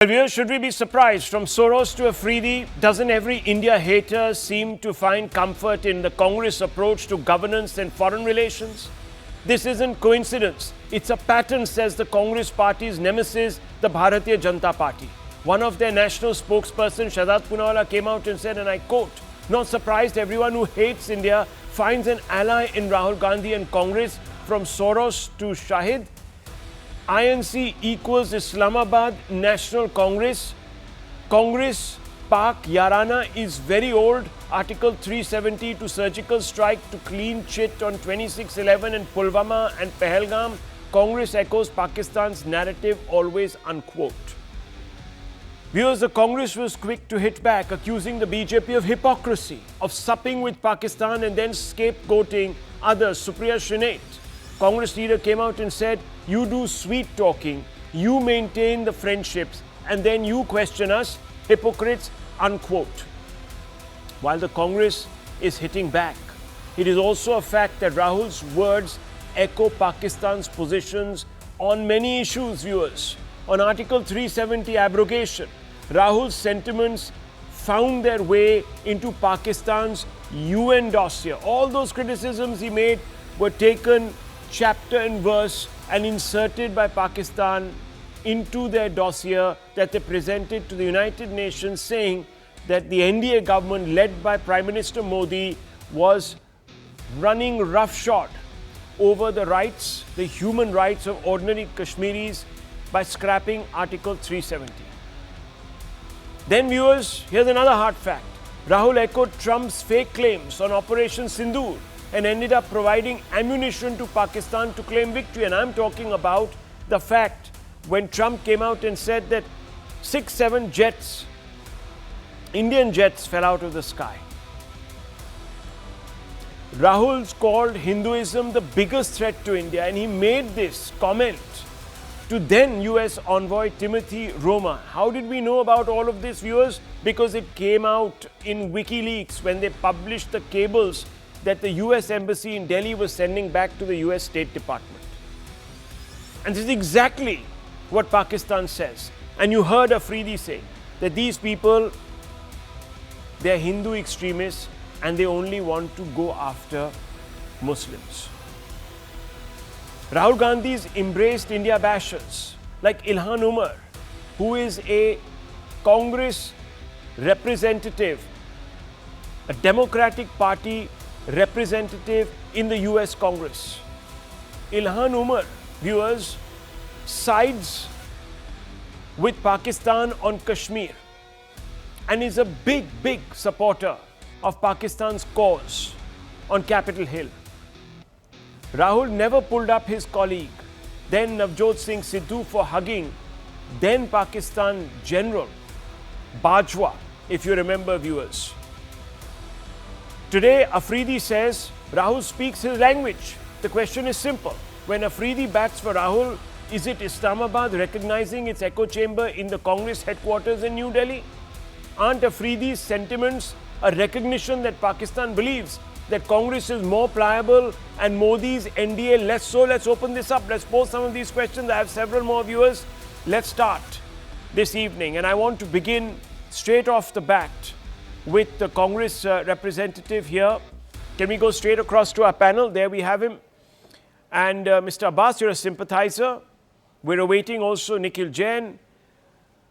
Viewers, should we be surprised? From Soros to Afridi, doesn't every India hater seem to find comfort in the Congress approach to governance and foreign relations? This isn't coincidence. It's a pattern, says the Congress party's nemesis, the Bharatiya Janata Party. One of their national spokesperson, Shahid Afridi, came out and said, and I quote, "Not surprised, everyone who hates India finds an ally in Rahul Gandhi and Congress. From Soros to Shahid, INC equals Islamabad National Congress. Congress Pak Yarana is very old. Article 370 to surgical strike to clean chit on 26/11 in Pulwama and Pahalgam. Congress echoes Pakistan's narrative always," unquote. Viewers, the Congress was quick to hit back, accusing the BJP of hypocrisy, of supping with Pakistan and then scapegoating others. Supriya Shrinate, Congress leader, came out and said, "You do sweet talking, you maintain the friendships, and then you question us, hypocrites," unquote. While the Congress is hitting back, it is also a fact that Rahul's words echo Pakistan's positions on many issues, viewers. On Article 370 abrogation, Rahul's sentiments found their way into Pakistan's UN dossier. All those criticisms he made were taken chapter and verse and inserted by Pakistan into their dossier that they presented to the United Nations, saying that the NDA government led by Prime Minister Modi was running roughshod over the rights, the human rights of ordinary Kashmiris by scrapping Article 370. Then viewers, here's another hard fact. Rahul echoed Trump's fake claims on Operation Sindoor and ended up providing ammunition to Pakistan to claim victory. And I'm talking about the fact when Trump came out and said that 6-7 jets, Indian jets, fell out of the sky. Rahul's called Hinduism the biggest threat to India, and he made this comment to then US envoy Timothy Roma. How did we know about all of this, viewers? Because it came out in WikiLeaks when they published the cables that the US Embassy in Delhi was sending back to the US State Department. And this is exactly what Pakistan says. And you heard Afridi say that these people, they are Hindu extremists and they only want to go after Muslims. Rahul Gandhi's embraced India bashers like Ilhan Umar, who is a Congress representative, a Democratic Party representative in the US Congress. Ilhan Umar, viewers, sides with Pakistan on Kashmir and is a big supporter of Pakistan's cause on Capitol Hill. Rahul never pulled up his colleague, then Navjot Singh Sidhu, for hugging then Pakistan General Bajwa, if you remember, viewers. Today, Afridi says Rahul speaks his language. The question is simple. When Afridi bats for Rahul, is it Islamabad recognizing its echo chamber in the Congress headquarters in New Delhi? Aren't Afridi's sentiments a recognition that Pakistan believes that Congress is more pliable and Modi's NDA less so? Let's open this up. Let's pose some of these questions. I have several more, viewers. Let's start this evening. And I want to begin straight off the bat with the Congress representative here. Can we go straight across to our panel? There we have him. And Mr. Abbas, you're a sympathizer. We're awaiting also Nikhil Jain,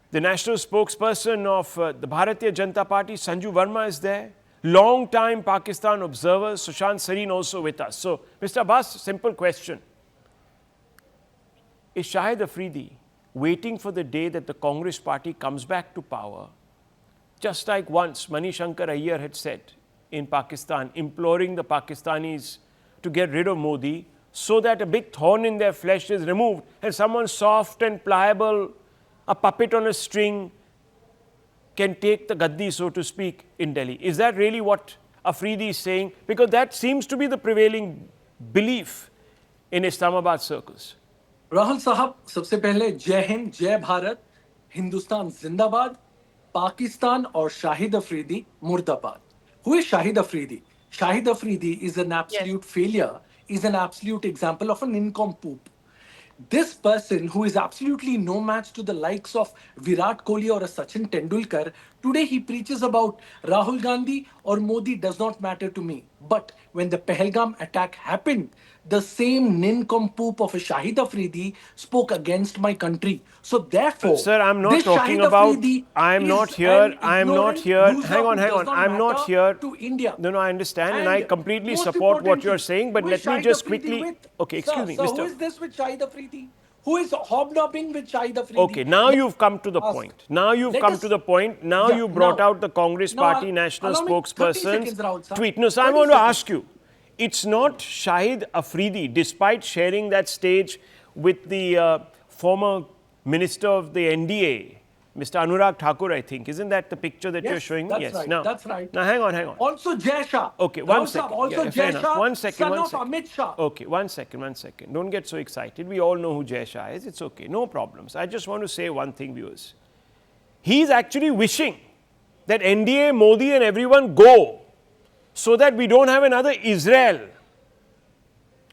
the national spokesperson of the Bharatiya Janata Party. Sanju Verma is there. Long-time Pakistan observer, Sushant Sareen, also with us. So, Mr. Abbas, simple question. Is Shahid Afridi waiting for the day that the Congress party comes back to power, just like once Manishankar Iyer had said in Pakistan, imploring the Pakistanis to get rid of Modi so that a big thorn in their flesh is removed and someone soft and pliable, a puppet on a string, can take the gaddi, so to speak, in Delhi? Is that really what Afridi is saying? Because that seems to be the prevailing belief in Islamabad circles. Rahul साहब, सबसे पहले जय हिंद, जय भारत, हिंदुस्तान जिंदाबाद, पाकिस्तान और शाहिद अफरीदी मुर्दाबाद. Who is Shahid Afridi? Shahid Afridi is an absolute failure, is an absolute example of a nincompoop. This person who is absolutely no match to the likes of Virat Kohli or a Sachin Tendulkar, today he preaches about Rahul Gandhi or Modi does not matter to me. But when the Pahalgam attack happened, the same nincompoop of a Shahid Afridi spoke against my country. So therefore, Sir, I'm not this talking Shahid about, Afridi I'm not is here, an I'm not ignorant here. loser who Hang does on. not I'm not matter here. to India. No, I understand and I And completely most support what you're importantly, saying, but who is let me Shahid just Afridi quickly, with? okay, excuse me, Sir, who Mr. is this with Shahid Afridi? Who is hobnobbing with Shahid Okay, Afridi? now Let you've come to the us point. Now you've Let come to us, the point. Now yeah, you brought out the Congress now Party national allow me 30 spokesperson's seconds, Rahul sir. tweet. No, so I 30 want to seconds. ask you. It's not Shahid Afridi, despite sharing that stage with the former minister of the NDA, Mr. Anurag Thakur, I think. Isn't that the picture that you're showing me? That's Yes. right. Now, That's right. now hang on. Also Jai Shah. Okay, one Rahul sir, second. also Yeah, fair Jai enough. Shah, One second, son one of second. Amit Shah. Okay, one second. Don't get so excited. We all know who Jai Shah is. It's okay. No problems. I just want to say one thing, viewers. He's actually wishing that NDA, Modi and everyone go so that we don't have another Israel.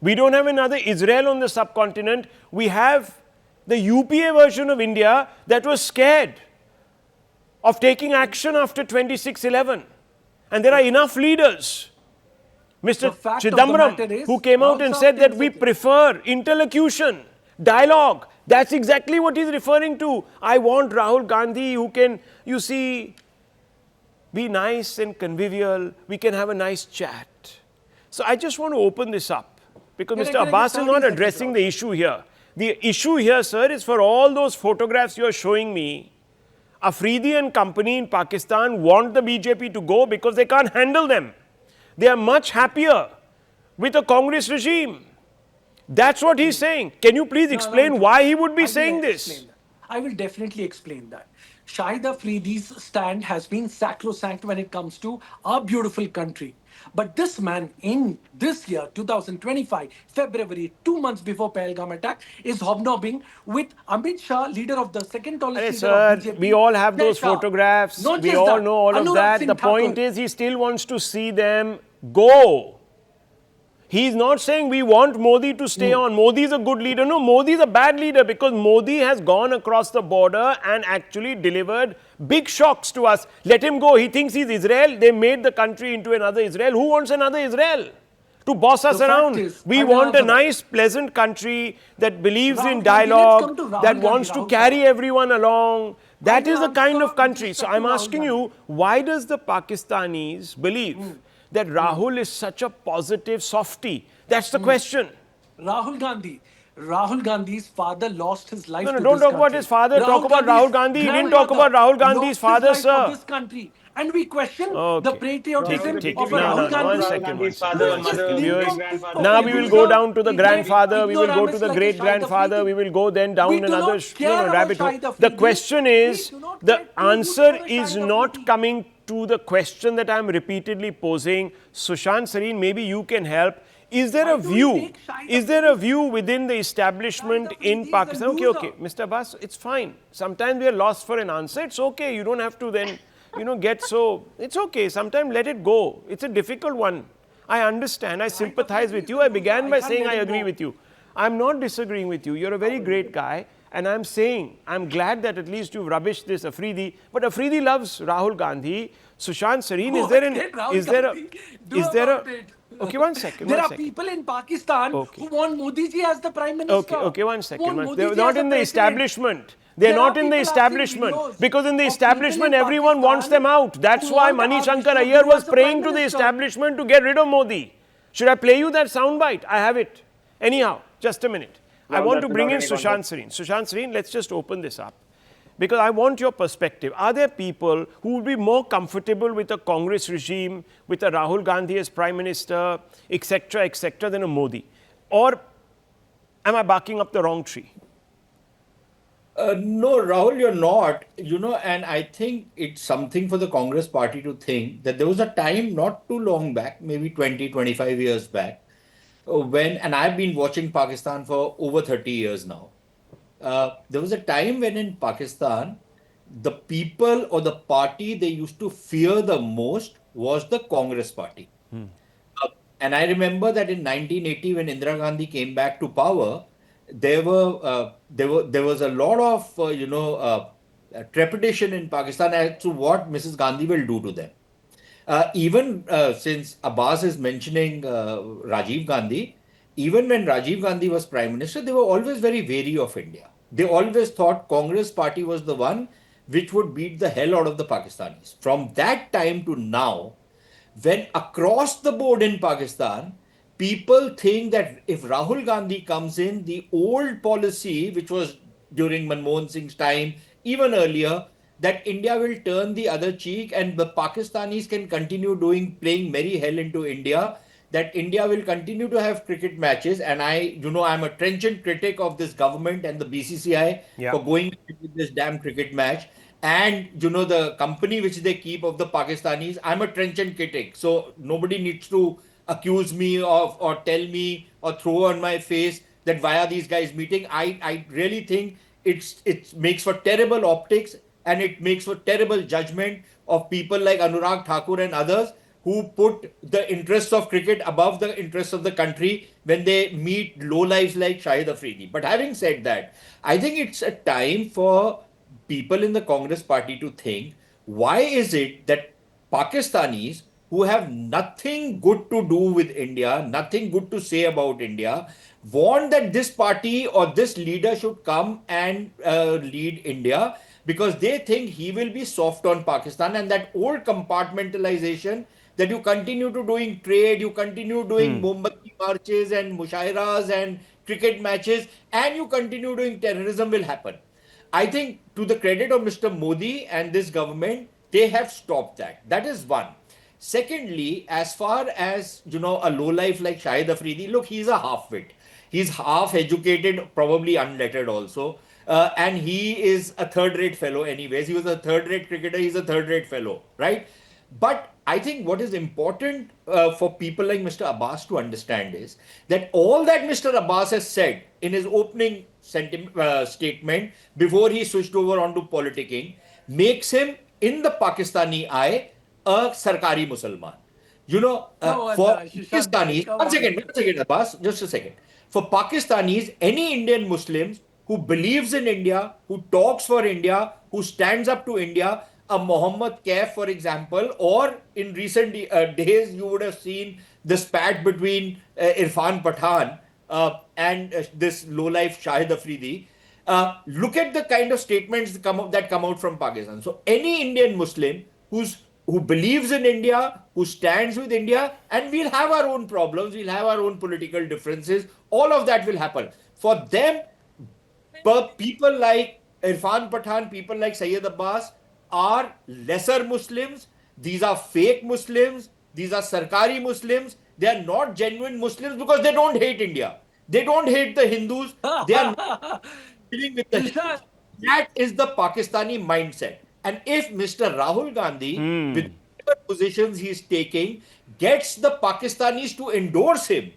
We don't have another Israel on the subcontinent. We have the UPA version of India that was scared of taking action after 26/11. And there are enough leaders. Mr. fact of the Chidambaram, matter is, who came out Rahul and sir, said that 10 we seconds. prefer interlocution, dialogue. That's exactly what he's referring to. I want Rahul Gandhi who can, you see, be nice and convivial. We can have a nice chat. So I just want to open this up because Can I Mr. get Abbas is 30 not seconds, addressing Rahul? the issue here. The issue here, sir, is for all those photographs you're showing me. Afridi and company in Pakistan want the BJP to go because they can't handle them. They are much happier with a Congress regime. That's what he's saying. Can you please explain why he would be saying this? I will definitely explain that. Shahid Afridi's stand has been sacrosanct when it comes to our beautiful country. But this man, in this year, 2025, February, 2 months before Pahalgam attack, is hobnobbing with Amit Shah, leader of the second tallest Hey, leader of sir, BJP. we all have Jai those Shah. photographs. Not We just all that, know all of Anurag that. Singh The point Thakur. is, he still wants to see them go. He's not saying we want Modi to stay on. Modi is a good leader. No, Modi is a bad leader because Modi has gone across the border and actually delivered big shocks to us. Let him go. He thinks he's Israel. They made the country into another Israel. Who wants another Israel? To boss us The fact around. is, We I will want a answer that. nice, pleasant country that believes Rahul in Gandhi, let's dialogue, come to Rahul that Gandhi, wants to Rahul carry sir. everyone along. That will is the kind answer of with country. So respect to I'm Rahul asking Gandhi. you, why does the Pakistanis believe that Rahul is such a positive softie? That's the question. Rahul Gandhi. Rahul Gandhi's father lost his life No, to don't this talk country. about his father. Talk about Rahul Gandhi. He didn't talk grandmother about Rahul Gandhi's lost his father, life for sir. this country. And we question the Okay. patriotism Take of it. a No, Rahul no, no. One Gandhi. second, Who one is second, this one second. great Viewers, nincompoop of now a we will go loser, down to the grandfather. We will go to the like a great Shahid grandfather. Afridi? We will go then down We do another not care about rabbit hole. Shahid The Afridi. question We is, do not the care two roots answer for a is Shahid not Afridi. coming to the question that I'm repeatedly posing. Sushant Sareen, maybe you can help. Is there a Why do we view? take Shahid Is there a Afridi? view within the establishment Shahid in Afridi is a Pakistan? Okay, loser. okay, Mr. Abbas, it's fine. Sometimes we are lost for an answer. It's okay. You don't have to then, get so. It's okay. Sometimes let it go. It's a difficult one. I understand. I sympathize with you. I began by saying I agree with you. I'm not disagreeing with you. You're a very great guy. And I'm saying, I'm glad that at least you've rubbished this Afridi. But Afridi loves Rahul Gandhi. Sushant Sareen, is there an, is there a, okay, one second, There one are second. people in Pakistan Okay. who want Modi ji as the prime minister. Okay, one second. Want One. Modi They're ji not as a in the president. establishment. They're There are not in the people asking establishment. videos Because in the of establishment, people in everyone wants Pakistan them out. That's who why want Mani Amit Shankar Shah Iyer Guru was as the praying prime to the minister. establishment to get rid of Modi. Should I play you that soundbite? I have it. Anyhow, just a minute. I want to bring in Sushant Sareen. Sushant Sareen, let's just open this up. Because I want your perspective. Are there people who would be more comfortable with a Congress regime, with a Rahul Gandhi as Prime Minister, etc., than a Modi? Or am I barking up the wrong tree? No, Rahul, you're not. And I think it's something for the Congress party to think that there was a time not too long back, maybe 20, 25 years back, and I've been watching Pakistan for over 30 years now. There was a time when in Pakistan, the people or the party they used to fear the most was the Congress party. And I remember that in 1980, when Indira Gandhi came back to power, there was a lot of trepidation in Pakistan as to what Mrs. Gandhi will do to them. Even since Abbas is mentioning Rajiv Gandhi, even when Rajiv Gandhi was Prime Minister, they were always very wary of India. They always thought Congress party was the one which would beat the hell out of the Pakistanis. From that time to now, when across the board in Pakistan, people think that if Rahul Gandhi comes in, the old policy, which was during Manmohan Singh's time, even earlier, that India will turn the other cheek and the Pakistanis can continue playing merry hell into India, that India will continue to have cricket matches. And I'm a trenchant critic of this government and the BCCI Yeah. for going with this damn cricket match. And the company which they keep of the Pakistanis, I'm a trenchant critic. So nobody needs to accuse me of or tell me or throw on my face that why are these guys meeting. I really think it makes for terrible optics and it makes for terrible judgment of people like Anurag Thakur and others who put the interests of cricket above the interests of the country when they meet lowlifes like Shahid Afridi. But having said that, I think it's a time for people in the Congress party to think, why is it that Pakistanis who have nothing good to do with India, nothing good to say about India, want that this party or this leader should come and lead India because they think he will be soft on Pakistan, and that old compartmentalization that you continue to doing trade, you continue doing Mombati marches and mushairas and cricket matches, and you continue doing terrorism will happen. I think to the credit of Mr. Modi and this government, they have stopped that. That is one. Secondly, as far as a lowlife like Shahid Afridi, look, he's a half-wit. He's half-educated, probably unlettered also. And he is a third-rate fellow anyways. He was a third-rate cricketer, he's a third-rate fellow, right? But I think what is important for people like Mr. Abbas to understand is that all that Mr. Abbas has said in his opening statement before he switched over onto politicking makes him, in the Pakistani eye, a Sarkari Musalman. Come on, For Shashank bhai, Pakistanis, come one on. second, Abbas, just a second. For Pakistanis, any Indian Muslims who believes in India, who talks for India, who stands up to India, a Mohammed Kaif, for example, or in recent days, you would have seen the spat between Irfan Pathan and this lowlife Shahid Afridi. Look at the kind of statements that come out from Pakistan. So any Indian Muslim who believes in India, who stands with India, and we'll have our own problems, we'll have our own political differences. All of that will happen. For them, people like Irfan Pathan, people like Sayyid Abbas are lesser Muslims. These are fake Muslims. These are Sarkari Muslims. They are not genuine Muslims because they don't hate India. They don't hate the Hindus. They are not dealing with the Shashank, Hindus. That is the Pakistani mindset. And if Mr. Rahul Gandhi, with whatever positions he's taking, gets the Pakistanis to endorse him,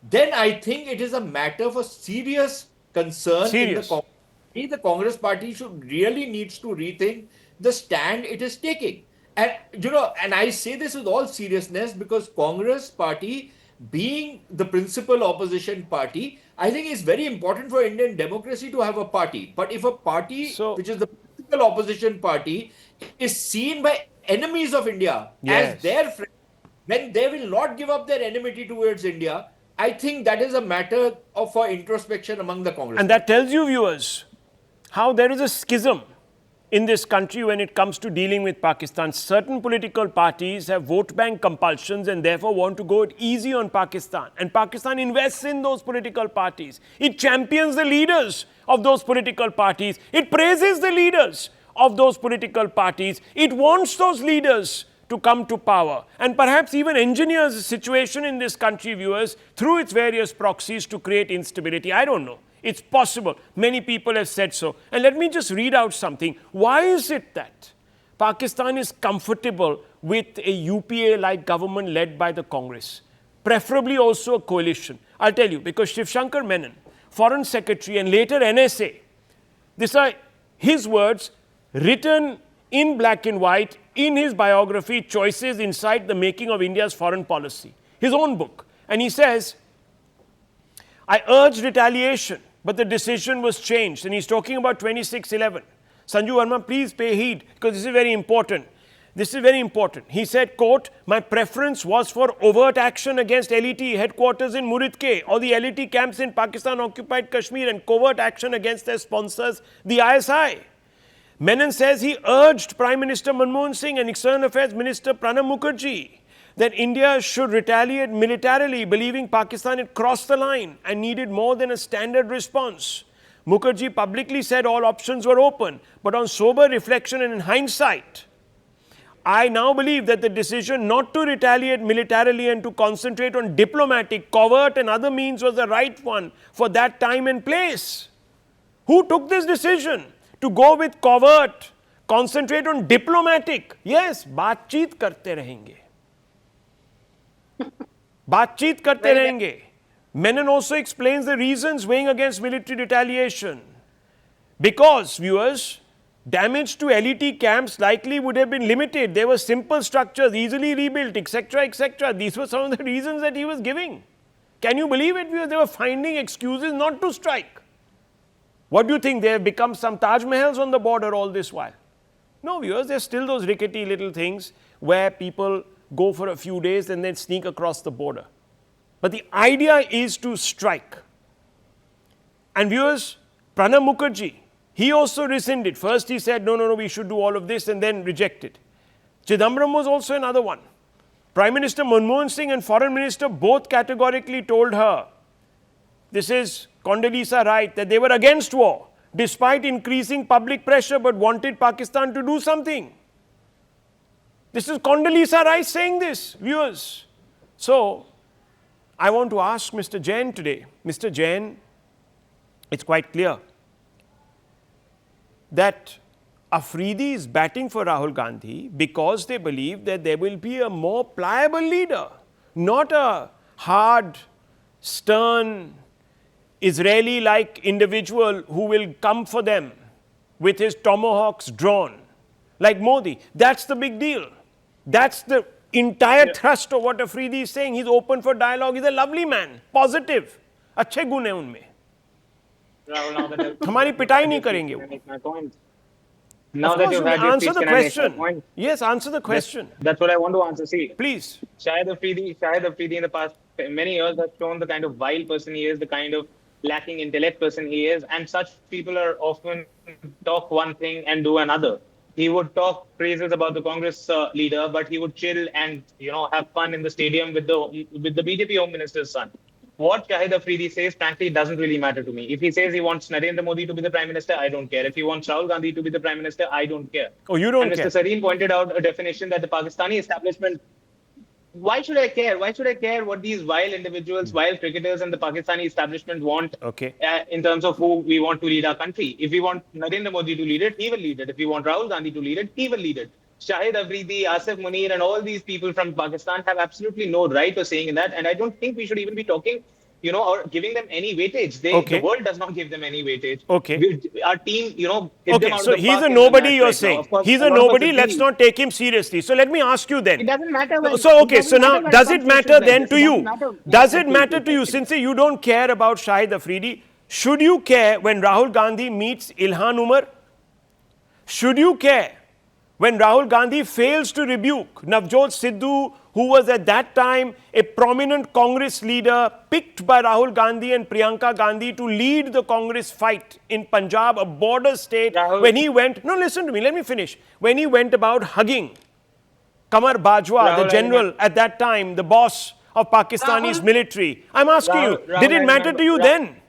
then I think it is a matter for serious concern in the Serious. Congress. The Congress party should really needs to rethink the stand it is taking. And and I say this with all seriousness because Congress party, being the principal opposition party, I think it's very important for Indian democracy to have a party. But if a party, So, which is the principal opposition party, is seen by enemies of India as yes. their friend, when they will not give up their enmity towards India, I think that is a matter for introspection among the Congress And party. that tells you, viewers, how there is a schism in this country when it comes to dealing with Pakistan. Certain political parties have vote bank compulsions and therefore want to go easy on Pakistan. And Pakistan invests in those political parties. It champions the leaders of those political parties. It praises the leaders of those political parties. It wants those leaders to come to power and perhaps even engineers a situation in this country, viewers, through its various proxies to create instability. I don't know. It's possible. Many people have said so. And let me just read out something. Why is it that Pakistan is comfortable with a UPA-like government led by the Congress, preferably also a coalition? I'll tell you, because Shiv Shankar Menon, Foreign Secretary and later NSA, these are his words written in black and white in his biography, Choices Inside the Making of India's Foreign Policy, his own book. And he says, I urged retaliation but the decision was changed. And he's talking about 26/11. Sanju Verma, please pay heed, because this is very important. This is very important. He said, quote, "My preference was for overt action against LET headquarters in Muridke or the LET camps in Pakistan-occupied Kashmir, and covert action against their sponsors, the ISI. Menon says he urged Prime Minister Manmohan Singh and External Affairs Minister Pranab Mukherjee that India should retaliate militarily, believing Pakistan had crossed the line and needed more than a standard response. Mukherjee publicly said all options were open, but on sober reflection and in hindsight, I now believe that the decision not to retaliate militarily and to concentrate on diplomatic, covert and other means was the right one for that time and place." Who took this decision to go with covert, concentrate on diplomatic? Yes, बातचीत करते रहेंगे. बातचीत करते रहेंगे. Menon also explains the reasons weighing against military retaliation. Because, viewers, damage to LET camps likely would have been limited. They were simple structures, easily rebuilt, etc., etc. These were some of the reasons that he was giving. Can you believe it, viewers? They were finding excuses not to strike. What do you think? They have become some Taj Mahals on the border all this while? No, viewers, there's still those rickety little things where people go for a few days and then sneak across the border. But the idea is to strike. And viewers, Pranab Mukherjee, he also rescinded. First he said, no, we should do all of this, and then rejected. Chidambaram was also another one. Prime Minister Manmohan Singh and Foreign Minister both categorically told her, this is Condoleezza Rice, that they were against war, despite increasing public pressure, but wanted Pakistan to do something. This is Condoleezza Rice saying this, viewers. So, I want to ask Mr. Jain today. Mr. Jain, it's quite clear that Afridi is batting for Rahul Gandhi because they believe that there will be a more pliable leader, not a hard, stern, Israeli-like individual who will come for them with his tomahawks drawn, like Modi. That's the big deal. That's the entire thrust of what Afridi is saying. He's open for dialogue. He's a lovely man, positive. अच्छे गुण हैं उनमें. हमारी पिटाई नहीं करेंगे वो. Now that you've had your answer speech, the can I make my question. point? Yes, answer the question. That's what I want to answer. See, Please. Shahid Afridi in the past many years has shown the kind of vile person he is, the kind of lacking intellect person he is, and such people are often talk one thing and do another. He would talk praises about the Congress leader, but he would chill and have fun in the stadium with the BJP Home Minister's son. What Shahid Afridi says, frankly, doesn't really matter to me. If he says he wants Narendra Modi to be the Prime Minister, I don't care. If he wants Rahul Gandhi to be the Prime Minister, I don't care. Oh, you don't and care. Mr. Sareen pointed out a definition that the Pakistani establishment. Why should I care? Why should I care what these vile individuals, vile cricketers and the Pakistani establishment want in terms of who we want to lead our country? If we want Narendra Modi to lead it, he will lead it. If we want Rahul Gandhi to lead it, he will lead it. Shahid Afridi, Asif Munir and all these people from Pakistan have absolutely no right of saying in that. And I don't think we should even be talking, or giving them any weightage. The world does not give them any weightage. Our team, hit them out so of the he's park a nobody, you're right saying. Course, he's a nobody, let's not take him seriously. So let me ask you then. It doesn't matter. So now, does it matter then to you? Does it matter to you, since you don't care about Shahid Afridi, should you care when Rahul Gandhi meets Ilhan Umar? Should you care when Rahul Gandhi fails to rebuke Navjot Sidhu, who was at that time a prominent Congress leader picked by Rahul Gandhi and Priyanka Gandhi to lead the Congress fight in Punjab, a border state, when he went, no, listen to me, let me finish. When he went about hugging Qamar Bajwa, the general at that time, the boss of Pakistani's military. I'm asking you, did it matter to you then?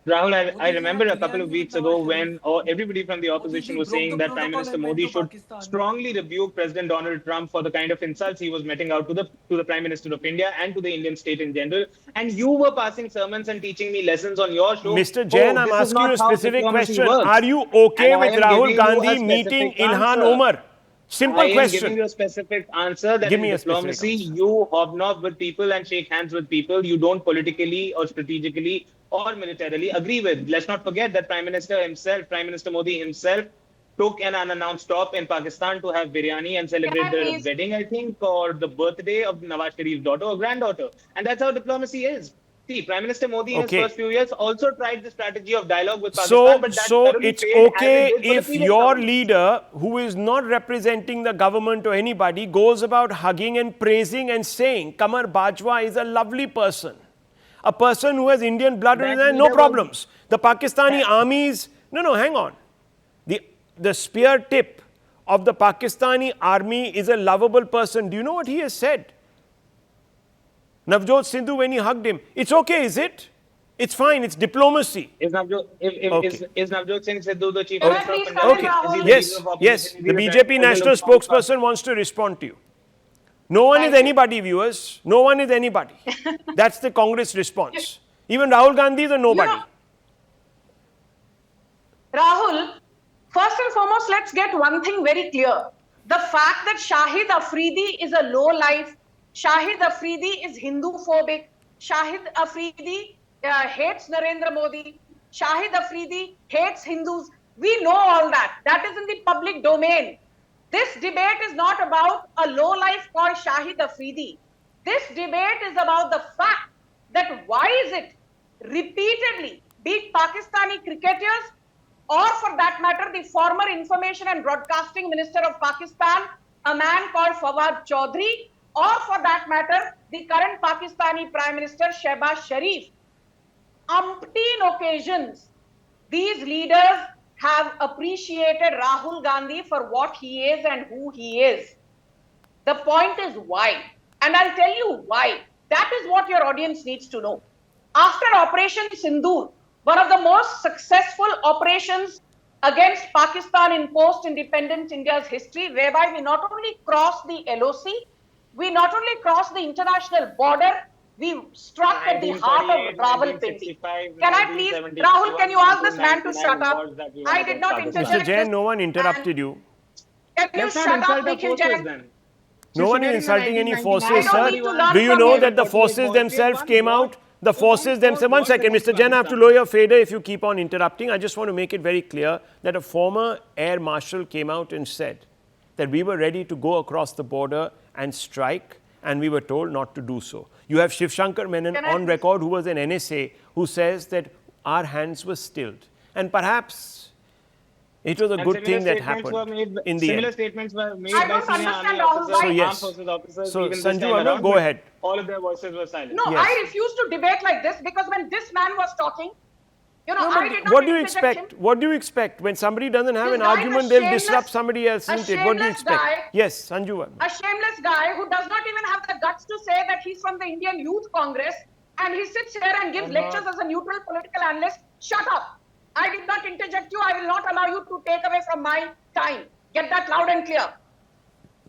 Rahul, I remember a couple of weeks ago when everybody from the opposition was saying that Prime Minister Modi should strongly rebuke President Donald Trump for the kind of insults he was meting out to the Prime Minister of India and to the Indian state in general. And you were passing sermons and teaching me lessons on your show. Mr. Jain, I'm asking you a specific question. Are you okay with Rahul Gandhi meeting Ilhan Omar? Simple question. I am giving you a specific answer that in diplomacy, you hobnob with people and shake hands with people you don't politically or strategically or militarily agree with. Let's not forget that Prime Minister Modi himself, took an unannounced stop in Pakistan to have biryani and celebrate the wedding, I think, or the birthday of Nawaz Sharif's daughter or granddaughter. And that's how diplomacy is. See, Prime Minister Modi in his first few years also tried the strategy of dialogue with Pakistan, So, but that so thoroughly it's failed, okay as it did for the if previous your government. leader, who is not representing the government or anybody, goes about hugging and praising and saying, Kamar Bajwa is a lovely person. A person who has Indian blood That and no leader problems. The Pakistani armies, no, hang on. The spear tip of the Pakistani army is a lovable person. Do you know what he has said? Navjot Sindhu, when he hugged him, it's okay, is it? It's fine, it's diplomacy. Is Navjot Singh Sidhu the chief Can I minister of please Punjab? come in, Okay, Rahul? Is he the yes, leader of yes. opposition? The Is he BJP president national of Congress? spokesperson wants to respond to you. No one is Thank you. anybody, viewers. No one is anybody. That's the Congress response. Even Rahul Gandhi is a nobody. Rahul, first and foremost, let's get one thing very clear. The fact that Shahid Afridi is a low life, Shahid Afridi is Hindu-phobic, Shahid Afridi hates Narendra Modi, Shahid Afridi hates Hindus. We know all that. That is in the public domain. This debate is not about a low life called Shahid Afridi. This debate is about the fact that why is it repeatedly, be it Pakistani cricketers, or for that matter, the former Information and Broadcasting Minister of Pakistan, a man called Fawad Chaudhry, or for that matter, the current Pakistani Prime Minister, Shehbaz Sharif. Umpteen occasions, these leaders have appreciated Rahul Gandhi for what he is and who he is. The point is why. And I'll tell you why. That is what your audience needs to know. After Operation Sindoor, one of the most successful operations against Pakistan in post-independent India's history, whereby we not only crossed the LOC, we not only crossed the international border, we struck at the heart of Rawalpindi. Can I please, Rahul, can you ask this man to shut up? I did not interject. Mr. Jain, no one interrupted you. Can you shut up, Nikhil Jain? No one is insulting any forces, I don't sir. need to learn Do you from know him. that the forces themselves came out? The forces themselves. One second, Mr. Jain, I have to lower your fader if you keep on interrupting. I just want to make it very clear that a former air marshal came out and said that we were ready to go across the border and strike, and we were told not to do so. You have Shiv Shankar Menon on record, who was an NSA, who says that our hands were stilled. And perhaps it was a good thing that happened in the similar end. statements were made I by don't senior understand, army Rahul, officers, why- So, yes. armed forces officers, So, even this Sanju time Verma, around, go but ahead. all of their voices were silent. No, Yes. I refuse to debate like this because when this man was talking, you know, No, I but did not what do you interject expect? him. What do you expect? When somebody doesn't have This an guy is a argument, they'll shameless- disrupt somebody else, a isn't it? What do you shameless expect? guy. Yes, Sanju Verma. A shameless guy who does not even have the guts to say that he's from the Indian Youth Congress, and he sits here and gives lectures as a neutral political analyst. Shut up. I did not interject you. I will not allow you to take away from my time. Get that loud and clear.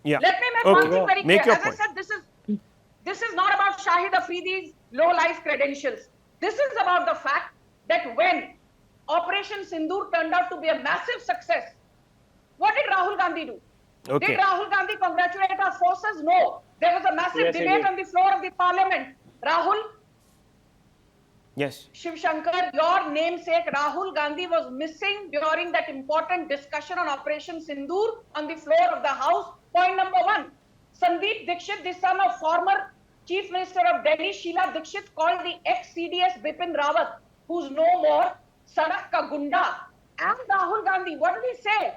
Yeah. Let me make Okay. one thing very Make clear. your As point. I said, this is not about Shahid Afridi's low life credentials. This is about the fact that when Operation Sindoor turned out to be a massive success, what did Rahul Gandhi do? Okay. Did Rahul Gandhi congratulate our forces? No. There was a massive Yes, he debate did. on the floor of the parliament. Rahul, Yes. Shiv Shankar, your namesake Rahul Gandhi was missing during that important discussion on Operation Sindoor on the floor of the House. Point number one. Sandeep Dixit, the son of former Chief Minister of Delhi, Sheila Dixit, called the ex-CDS Bipin Rawat, who's no more, Sadak Ka Gunda. And Rahul Gandhi, what did he say?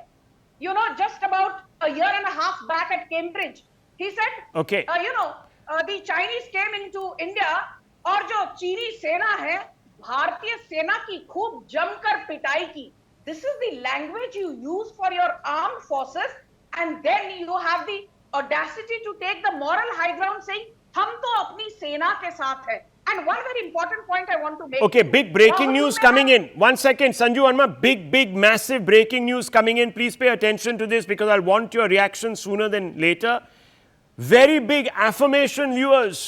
You know, just about a year and a half back at Cambridge, he said, Okay. the Chinese came into India और जो चीनी सेना है भारतीय सेना की खूब जमकर पिटाई की. This is the language you use for your armed forces, and then you have the audacity to take the moral high ground saying हम तो अपनी सेना के साथ हैं. And one very important point I want to make. Okay, big breaking Rahul, news you coming may in. 1 second, Sanju Verma, big, massive breaking news coming in. Please pay attention to this because I'll want your reaction sooner than later. Very big affirmation, viewers.